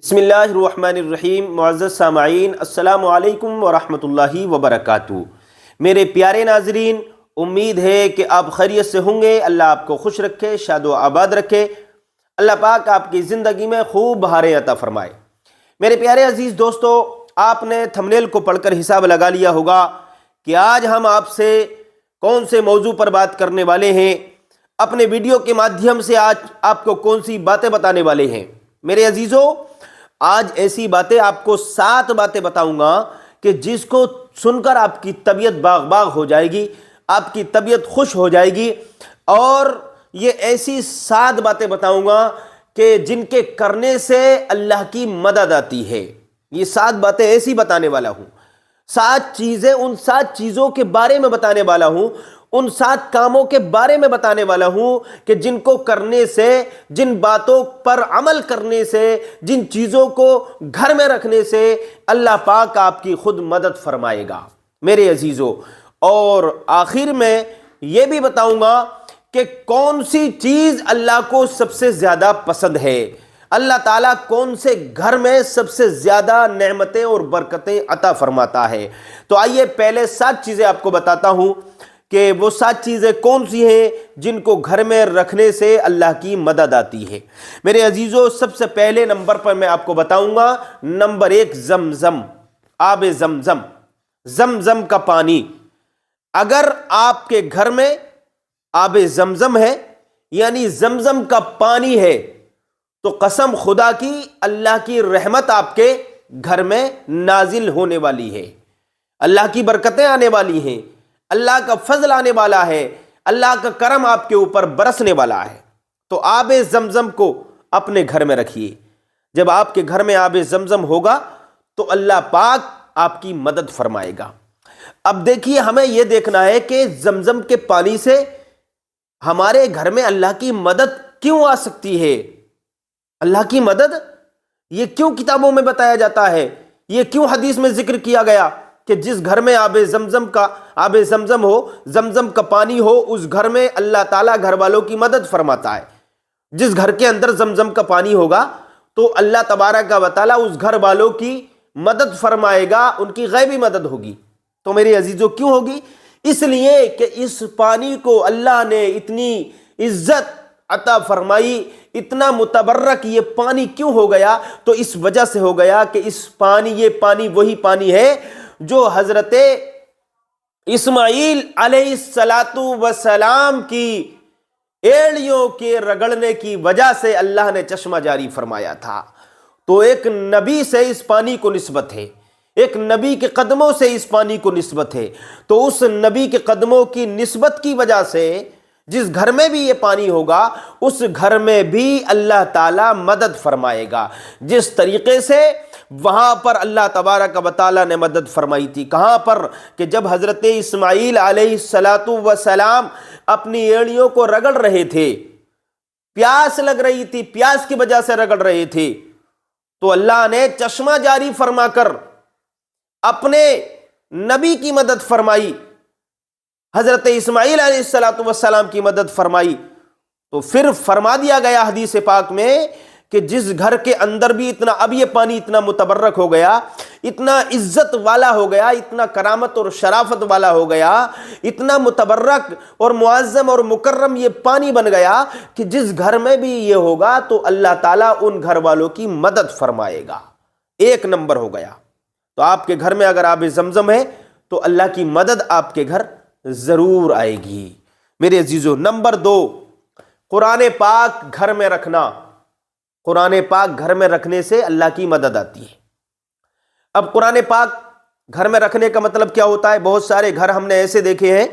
بسم اللہ الرحمن الرحیم۔ معزز سامعین، السلام علیکم ورحمۃ اللہ وبرکاتہ۔ میرے پیارے ناظرین، امید ہے کہ آپ خیریت سے ہوں گے۔ اللہ آپ کو خوش رکھے، شاد و آباد رکھے۔ اللہ پاک آپ کی زندگی میں خوب بہاریں عطا فرمائے۔ میرے پیارے عزیز دوستو، آپ نے تھمبنیل کو پڑھ کر حساب لگا لیا ہوگا کہ آج ہم آپ سے کون سے موضوع پر بات کرنے والے ہیں، اپنے ویڈیو کے مادھیم سے آج آپ کو کون سی باتیں بتانے والے ہیں۔ میرے عزیزو، آج ایسی باتیں آپ کو 7 باتیں بتاؤں گا کہ جس کو سن کر آپ کی طبیعت باغ باغ ہو جائے گی، آپ کی طبیعت خوش ہو جائے گی۔ اور یہ ایسی 7 باتیں بتاؤں گا کہ جن کے کرنے سے اللہ کی مدد آتی ہے۔ یہ 7 باتیں ایسی بتانے والا ہوں، 7 چیزیں، ان 7 چیزوں کے بارے میں بتانے والا ہوں، ان 7 کاموں کے بارے میں بتانے والا ہوں کہ جن کو کرنے سے، جن باتوں پر عمل کرنے سے، جن چیزوں کو گھر میں رکھنے سے اللہ پاک آپ کی خود مدد فرمائے گا میرے عزیزو۔ اور آخر میں یہ بھی بتاؤں گا کہ کون سی چیز اللہ کو سب سے زیادہ پسند ہے، اللہ تعالیٰ کون سے گھر میں سب سے زیادہ نعمتیں اور برکتیں عطا فرماتا ہے۔ تو آئیے پہلے 7 چیزیں آپ کو بتاتا ہوں کہ وہ 7 چیزیں کون سی ہیں جن کو گھر میں رکھنے سے اللہ کی مدد آتی ہے۔ میرے عزیزو، سب سے پہلے نمبر پر میں آپ کو بتاؤں گا، نمبر 1 زمزم، آب زمزم، زمزم کا پانی۔ اگر آپ کے گھر میں آب زمزم ہے، یعنی زمزم کا پانی ہے، تو قسم خدا کی اللہ کی رحمت آپ کے گھر میں نازل ہونے والی ہے، اللہ کی برکتیں آنے والی ہیں، اللہ کا فضل آنے والا ہے، اللہ کا کرم آپ کے اوپر برسنے والا ہے۔ تو آب زمزم کو اپنے گھر میں رکھیے۔ جب آپ کے گھر میں آب زمزم ہوگا تو اللہ پاک آپ کی مدد فرمائے گا۔ اب دیکھیے، ہمیں یہ دیکھنا ہے کہ زمزم کے پانی سے ہمارے گھر میں اللہ کی مدد کیوں آ سکتی ہے۔ اللہ کی مدد یہ کیوں کتابوں میں بتایا جاتا ہے، یہ کیوں حدیث میں ذکر کیا گیا کہ جس گھر میں آب زمزم ہو، زمزم کا پانی ہو، اس گھر میں اللہ تعالیٰ گھر والوں کی مدد فرماتا ہے۔ جس گھر کے اندر زمزم کا پانی ہوگا تو اللہ تبارک و تعالیٰ اس گھر والوں کی مدد فرمائے گا، ان کی غیبی مدد ہوگی۔ تو میرے عزیزو، کیوں ہوگی؟ اس لیے کہ اس پانی کو اللہ نے اتنی عزت عطا فرمائی، اتنا متبرک یہ پانی کیوں ہو گیا؟ تو اس وجہ سے ہو گیا کہ یہ پانی وہی پانی ہے جو حضرت اسماعیل علیہ السلام کی ایڑیوں کے رگڑنے کی وجہ سے اللہ نے چشمہ جاری فرمایا تھا۔ تو ایک نبی سے اس پانی کو نسبت ہے، ایک نبی کے قدموں سے اس پانی کو نسبت ہے۔ تو اس نبی کے قدموں کی نسبت کی وجہ سے جس گھر میں بھی یہ پانی ہوگا، اس گھر میں بھی اللہ تعالیٰ مدد فرمائے گا۔ جس طریقے سے وہاں پر اللہ تبارک و تعالیٰ نے مدد فرمائی تھی، کہاں پر؟ کہ جب حضرت اسماعیل علیہ السلام اپنی ایڑیوں کو رگڑ رہے تھے، پیاس لگ رہی تھی، پیاس کی وجہ سے رگڑ رہے تھے، تو اللہ نے چشمہ جاری فرما کر اپنے نبی کی مدد فرمائی، حضرت اسماعیل علیہ السلام کی مدد فرمائی۔ تو پھر فرما دیا گیا حدیث پاک میں کہ جس گھر کے اندر بھی اب یہ پانی اتنا متبرک ہو گیا، اتنا عزت والا ہو گیا، اتنا کرامت اور شرافت والا ہو گیا، اتنا متبرک اور معظم اور مکرم یہ پانی بن گیا کہ جس گھر میں بھی یہ ہوگا تو اللہ تعالیٰ ان گھر والوں کی مدد فرمائے گا۔ 1 نمبر ہو گیا۔ تو آپ کے گھر میں اگر آب زمزم ہے تو اللہ کی مدد آپ کے گھر ضرور آئے گی میرے عزیزو۔ نمبر 2، قرآن پاک گھر میں رکھنا۔ قرآن پاک گھر میں رکھنے سے اللہ کی مدد آتی ہے۔ اب قرآن پاک گھر میں رکھنے کا مطلب کیا ہوتا ہے؟ بہت سارے گھر ہم نے ایسے دیکھے ہیں۔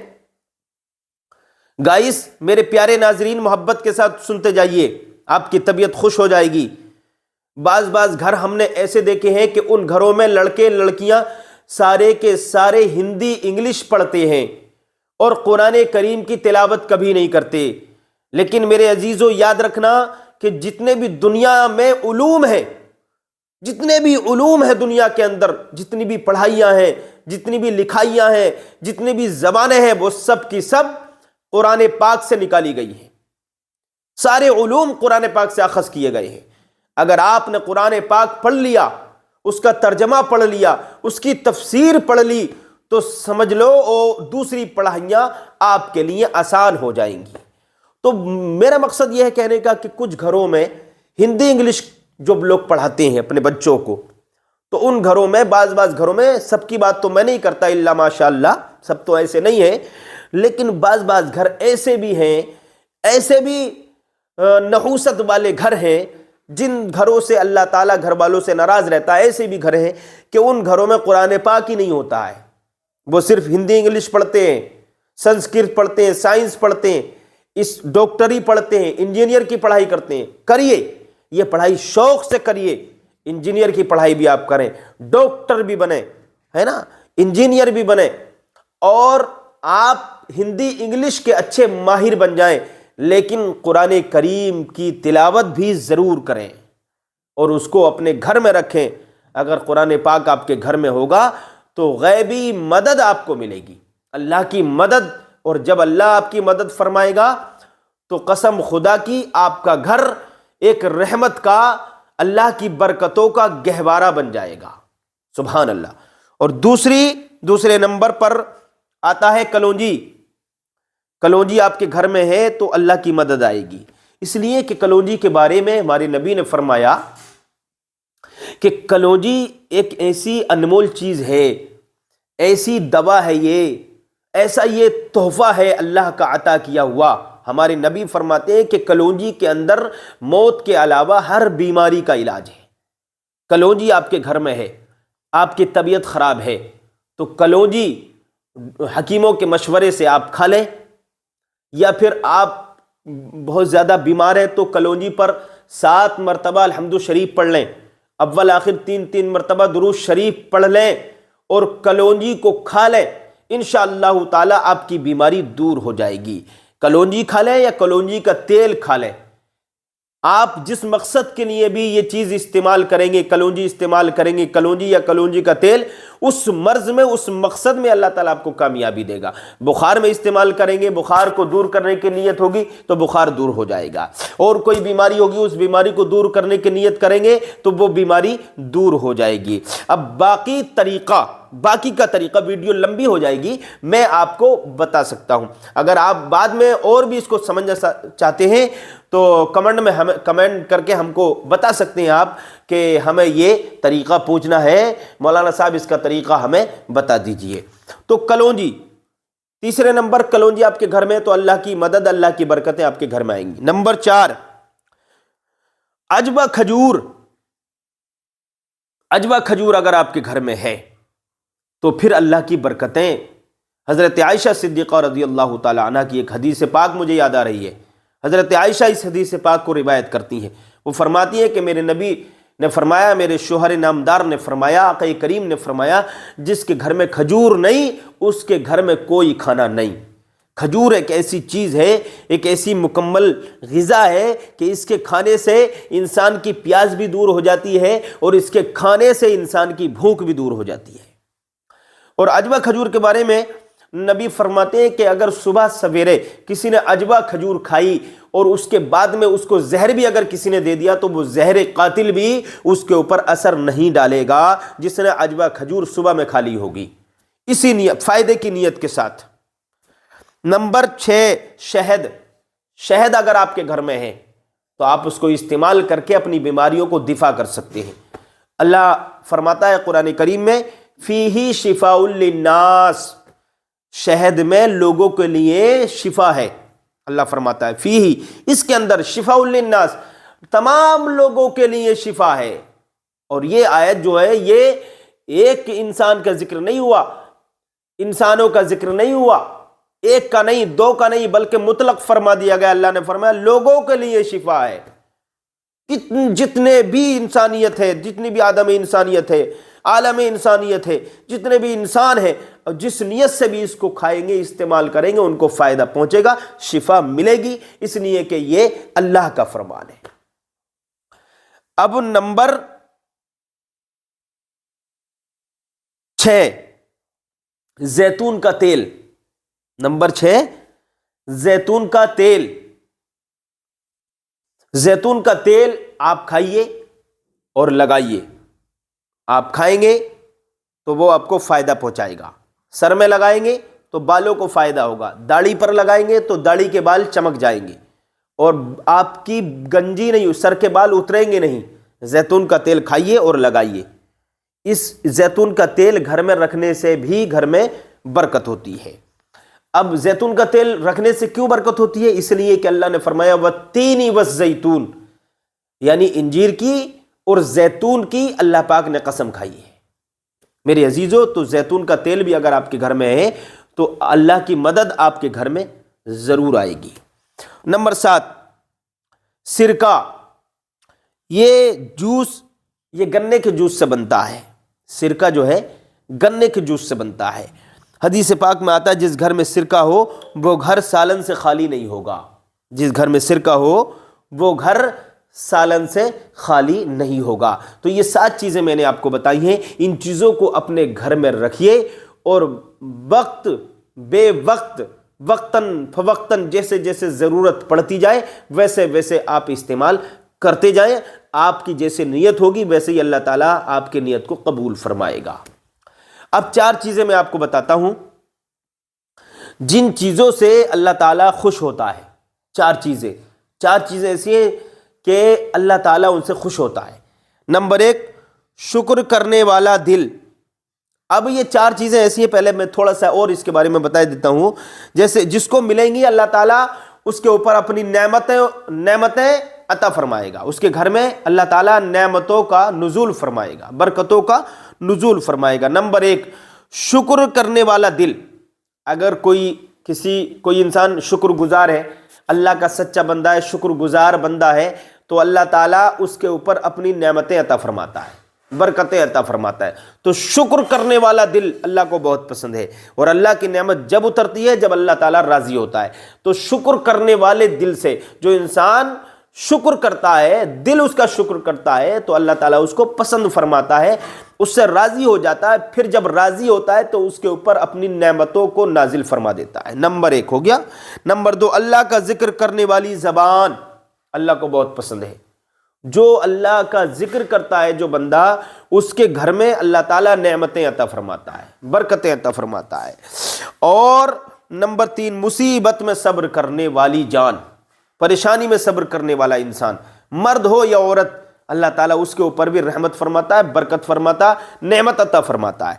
گائس، میرے پیارے ناظرین، محبت کے ساتھ سنتے جائیے، آپ کی طبیعت خوش ہو جائے گی۔ بعض گھر ہم نے ایسے دیکھے ہیں کہ ان گھروں میں لڑکے لڑکیاں سارے کے سارے ہندی انگلش پڑھتے ہیں اور قرآن کریم کی تلاوت کبھی نہیں کرتے۔ لیکن میرے عزیزو، یاد رکھنا کہ جتنے بھی دنیا میں علوم ہیں، جتنے بھی علوم ہیں دنیا کے اندر، جتنی بھی پڑھائیاں ہیں، جتنی بھی لکھائیاں ہیں، جتنی بھی زبانیں ہیں، وہ سب کی سب قرآن پاک سے نکالی گئی ہیں۔ سارے علوم قرآن پاک سے اخذ کیے گئے ہیں۔ اگر آپ نے قرآن پاک پڑھ لیا، اس کا ترجمہ پڑھ لیا، اس کی تفسیر پڑھ لی، تو سمجھ لو دوسری پڑھائیاں آپ کے لیے آسان ہو جائیں گی۔ تو میرا مقصد یہ ہے کہنے کا کہ کچھ گھروں میں ہندی انگلش جو لوگ پڑھاتے ہیں اپنے بچوں کو، تو ان گھروں میں بعض گھروں میں، سب کی بات تو میں نہیں کرتا الا ماشاء اللہ، سب تو ایسے نہیں ہیں، لیکن بعض گھر ایسے بھی ہیں، ایسے بھی نحوست والے گھر ہیں جن گھروں سے اللہ تعالیٰ گھر والوں سے ناراض رہتا ہے۔ ایسے بھی گھر ہیں کہ ان گھروں میں قرآن پاک ہی نہیں ہوتا ہے، وہ صرف ہندی انگلش پڑھتے ہیں، سنسکرت پڑھتے ہیں، سائنس پڑھتے ہیں، اس ڈاکٹری پڑھتے ہیں، انجینئر کی پڑھائی کرتے ہیں۔ کریے یہ پڑھائی، شوق سے کریے، انجینئر کی پڑھائی بھی آپ کریں، ڈاکٹر بھی بنیں، ہے نا، انجینئر بھی بنیں، اور آپ ہندی انگلش کے اچھے ماہر بن جائیں، لیکن قرآن کریم کی تلاوت بھی ضرور کریں اور اس کو اپنے گھر میں رکھیں۔ اگر قرآن پاک آپ کے گھر میں ہوگا تو غیبی مدد آپ کو ملے گی، اللہ کی مدد، اور جب اللہ آپ کی مدد فرمائے گا تو قسم خدا کی آپ کا گھر ایک رحمت کا، اللہ کی برکتوں کا گہوارہ بن جائے گا، سبحان اللہ۔ اور دوسرے نمبر پر آتا ہے کلونجی۔ کلونجی آپ کے گھر میں ہے تو اللہ کی مدد آئے گی، اس لیے کہ کلونجی کے بارے میں ہمارے نبی نے فرمایا کہ کلونجی ایک ایسی انمول چیز ہے، ایسی دوا ہے، ایسا یہ تحفہ ہے اللہ کا عطا کیا ہوا۔ ہمارے نبی فرماتے ہیں کہ کلونجی کے اندر موت کے علاوہ ہر بیماری کا علاج ہے۔ کلونجی آپ کے گھر میں ہے، آپ کی طبیعت خراب ہے تو کلونجی حکیموں کے مشورے سے آپ کھا لیں، یا پھر آپ بہت زیادہ بیمار ہیں تو کلونجی پر 7 مرتبہ الحمد شریف پڑھ لیں، اول آخر 3 مرتبہ درود شریف پڑھ لیں اور کلونجی کو کھا لیں، انشاءاللہ تعالی آپ کی بیماری دور ہو جائے گی۔ کلونجی کھا لیں یا کلونجی کا تیل کھا لیں، آپ جس مقصد کے لیے بھی یہ چیز استعمال کریں گے، کلونجی استعمال کریں گے، کلونجی یا کلونجی کا تیل، اس مرض میں، اس مقصد میں اللہ تعالیٰ آپ کو کامیابی دے گا۔ بخار میں استعمال کریں گے، بخار کو دور کرنے کی نیت ہوگی تو بخار دور ہو جائے گا، اور کوئی بیماری ہوگی اس بیماری کو دور کرنے کی نیت کریں گے تو وہ بیماری دور ہو جائے گی۔ اب باقی کا طریقہ ویڈیو لمبی ہو جائے گی، میں آپ کو بتا سکتا ہوں۔ اگر آپ بعد میں اور بھی اس کو سمجھنا چاہتے ہیں تو کمنٹ کر کے ہم کو بتا سکتے ہیں آپ کہ ہمیں یہ طریقہ پوچھنا ہے، مولانا صاحب اس کا طریقہ ہمیں بتا دیجئے۔ تو کلونجی، تیسرے نمبر کلونجی آپ کے گھر میں تو اللہ کی مدد، اللہ کی برکتیں آپ کے گھر میں آئیں گی۔ نمبر 4 عجوہ کھجور۔ عجوہ کھجور اگر آپ کے گھر میں ہے تو پھر اللہ کی برکتیں۔ حضرت عائشہ صدیقہ رضی اللہ تعالی عنہ کی ایک حدیث پاک مجھے یاد آ رہی ہے۔ حضرت عائشہ اس حدیث پاک کو روایت کرتی ہیں، وہ فرماتی ہیں کہ میرے نبی نے فرمایا، میرے شوہر نامدار نے فرمایا، آقا کریم نے فرمایا، جس کے گھر میں کھجور نہیں اس کے گھر میں کوئی کھانا نہیں۔ کھجور ایک ایسی چیز ہے، ایک ایسی مکمل غذا ہے کہ اس کے کھانے سے انسان کی پیاس بھی دور ہو جاتی ہے اور اس کے کھانے سے انسان کی بھوک بھی دور ہو جاتی ہے۔ اور عجوہ کھجور کے بارے میں نبی فرماتے ہیں کہ اگر صبح سویرے کسی نے عجوہ کھجور کھائی اور اس کے بعد میں اس کو زہر بھی اگر کسی نے دے دیا تو وہ زہر قاتل بھی اس کے اوپر اثر نہیں ڈالے گا جس نے عجوہ کھجور صبح میں کھا لی ہوگی، اسی نیت، فائدے کی نیت کے ساتھ۔ نمبر 6 شہد۔ شہد اگر آپ کے گھر میں ہے تو آپ اس کو استعمال کر کے اپنی بیماریوں کو دفاع کر سکتے ہیں۔ اللہ فرماتا ہے قرآن کریم میں، فیہ شفاء للناس، شہد میں لوگوں کے لیے شفا ہے۔ اللہ فرماتا ہے فیہ، اس کے اندر شفاء للناس، تمام لوگوں کے لیے شفا ہے۔ اور یہ آیت جو ہے یہ ایک انسان کا ذکر نہیں ہوا، انسانوں کا ذکر نہیں ہوا، ایک کا نہیں، 2 کا نہیں، بلکہ مطلق فرما دیا گیا۔ اللہ نے فرمایا لوگوں کے لیے شفا ہے، جتنے بھی انسانیت ہے، جتنی بھی آدم انسانیت ہے، عالم انسانیت ہے، جتنے بھی انسان ہیں، جس نیت سے بھی اس کو کھائیں گے، استعمال کریں گے، ان کو فائدہ پہنچے گا، شفا ملے گی، اس لیے کہ یہ اللہ کا فرمان ہے۔ اب نمبر 6 زیتون کا تیل۔ نمبر 6 زیتون کا تیل۔ زیتون کا تیل آپ کھائیے، اور لگائیے. آپ کھائیں گے تو وہ آپ کو فائدہ پہنچائے گا. سر میں لگائیں گے تو بالوں کو فائدہ ہوگا. داڑھی پر لگائیں گے تو داڑھی کے بال چمک جائیں گے اور آپ کی گنجی نہیں، سر کے بال اتریں گے نہیں. زیتون کا تیل کھائیے اور لگائیے. اس زیتون کا تیل گھر میں رکھنے سے بھی گھر میں برکت ہوتی ہے. اب زیتون کا تیل رکھنے سے کیوں برکت ہوتی ہے؟ اس لیے کہ اللہ نے فرمایا وَالتِّینِ وَالزَّیتُون، یعنی انجیر کی اور زیتون کی اللہ پاک نے قسم کھائی ہے. میرے عزیزو، تو زیتون کا تیل بھی اگر آپ کے گھر میں ہے تو اللہ کی مدد آپ کے گھر میں ضرور آئے گی. نمبر 7، سرکہ. یہ جوس، یہ گنے کے جوس سے بنتا ہے. سرکہ جو ہے گنے کے جوس سے بنتا ہے. حدیث پاک میں آتا ہے جس گھر میں سرکہ ہو وہ گھر سالن سے خالی نہیں ہوگا. جس گھر میں سرکہ ہو وہ گھر سالن سے خالی نہیں ہوگا. تو یہ 7 چیزیں میں نے آپ کو بتائی ہیں. ان چیزوں کو اپنے گھر میں رکھیے اور وقت بے وقت، وقتاً فوقتاً، جیسے جیسے ضرورت پڑتی جائے ویسے ویسے آپ استعمال کرتے جائیں. آپ کی جیسے نیت ہوگی ویسے ہی اللہ تعالیٰ آپ کی نیت کو قبول فرمائے گا. اب 4 چیزیں میں آپ کو بتاتا ہوں جن چیزوں سے اللہ تعالیٰ خوش ہوتا ہے. 4 چیزیں ایسی ہیں کہ اللہ تعالیٰ ان سے خوش ہوتا ہے. نمبر 1، شکر کرنے والا دل. اب یہ 4 چیزیں ایسی ہیں، پہلے میں تھوڑا سا اور اس کے بارے میں بتا دیتا ہوں. جیسے جس کو ملیں گی اللہ تعالیٰ اس کے اوپر اپنی نعمتیں عطا فرمائے گا. اس کے گھر میں اللہ تعالیٰ نعمتوں کا نزول فرمائے گا، برکتوں کا نزول فرمائے گا. نمبر 1، شکر کرنے والا دل. اگر کوئی انسان شکر گزار ہے، اللہ کا سچا بندہ ہے، شکر گزار بندہ ہے، تو اللہ تعالیٰ اس کے اوپر اپنی نعمتیں عطا فرماتا ہے، برکتیں عطا فرماتا ہے. تو شکر کرنے والا دل اللہ کو بہت پسند ہے. اور اللہ کی نعمت جب اترتی ہے جب اللہ تعالیٰ راضی ہوتا ہے. تو شکر کرنے والے دل سے جو انسان شکر کرتا ہے، دل اس کا شکر کرتا ہے، تو اللہ تعالیٰ اس کو پسند فرماتا ہے، اس سے راضی ہو جاتا ہے. پھر جب راضی ہوتا ہے تو اس کے اوپر اپنی نعمتوں کو نازل فرما دیتا ہے. نمبر 1 ہو گیا. نمبر 2، اللہ کا ذکر کرنے والی زبان. اللہ کو بہت پسند ہے. جو اللہ کا ذکر کرتا ہے جو بندہ، اس کے گھر میں اللہ تعالیٰ نعمتیں عطا فرماتا ہے، برکتیں عطا فرماتا ہے. اور نمبر 3، مصیبت میں صبر کرنے والی جان. پریشانی میں صبر کرنے والا انسان، مرد ہو یا عورت، اللہ تعالیٰ اس کے اوپر بھی رحمت فرماتا ہے، برکت فرماتا، نعمت عطا فرماتا ہے.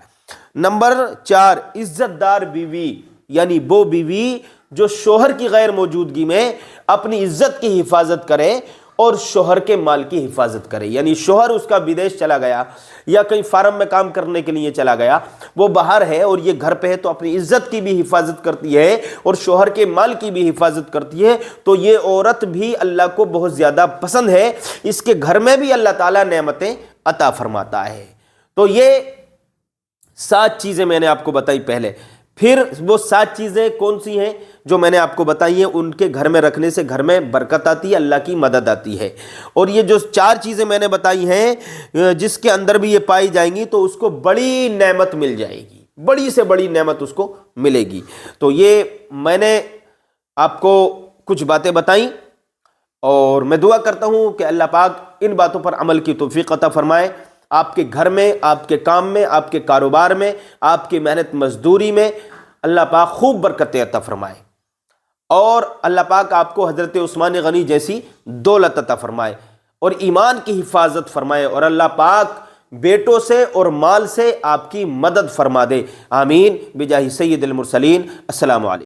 نمبر 4، عزت دار بیوی. یعنی وہ بیوی جو شوہر کی غیر موجودگی میں اپنی عزت کی حفاظت کرے اور شوہر کے مال کی حفاظت کرے. یعنی شوہر اس کا بدیش چلا گیا یا کہیں فارم میں کام کرنے کے لیے چلا گیا، وہ باہر ہے اور یہ گھر پہ ہے، تو اپنی عزت کی بھی حفاظت کرتی ہے اور شوہر کے مال کی بھی حفاظت کرتی ہے. تو یہ عورت بھی اللہ کو بہت زیادہ پسند ہے. اس کے گھر میں بھی اللہ تعالیٰ نعمتیں عطا فرماتا ہے. تو یہ 7 چیزیں میں نے آپ کو بتائی پہلے. پھر وہ 7 چیزیں کون سی ہیں جو میں نے آپ کو بتائی ہیں؟ ان کے گھر میں رکھنے سے گھر میں برکت آتی ہے، اللہ کی مدد آتی ہے. اور یہ جو 4 چیزیں میں نے بتائی ہیں جس کے اندر بھی یہ پائی جائیں گی تو اس کو بڑی نعمت مل جائے گی، بڑی سے بڑی نعمت اس کو ملے گی. تو یہ میں نے آپ کو کچھ باتیں بتائیں اور میں دعا کرتا ہوں کہ اللہ پاک ان باتوں پر عمل کی توفیق عطا فرمائے. آپ کے گھر میں، آپ کے کام میں، آپ کے کاروبار میں، آپ کی محنت مزدوری میں اللہ پاک خوب برکتیں عطا فرمائے. اور اللہ پاک آپ کو حضرت عثمان غنی جیسی دولت عطا فرمائے اور ایمان کی حفاظت فرمائے. اور اللہ پاک بیٹوں سے اور مال سے آپ کی مدد فرما دے. آمین بجاہ سید المرسلین. السلام علیکم.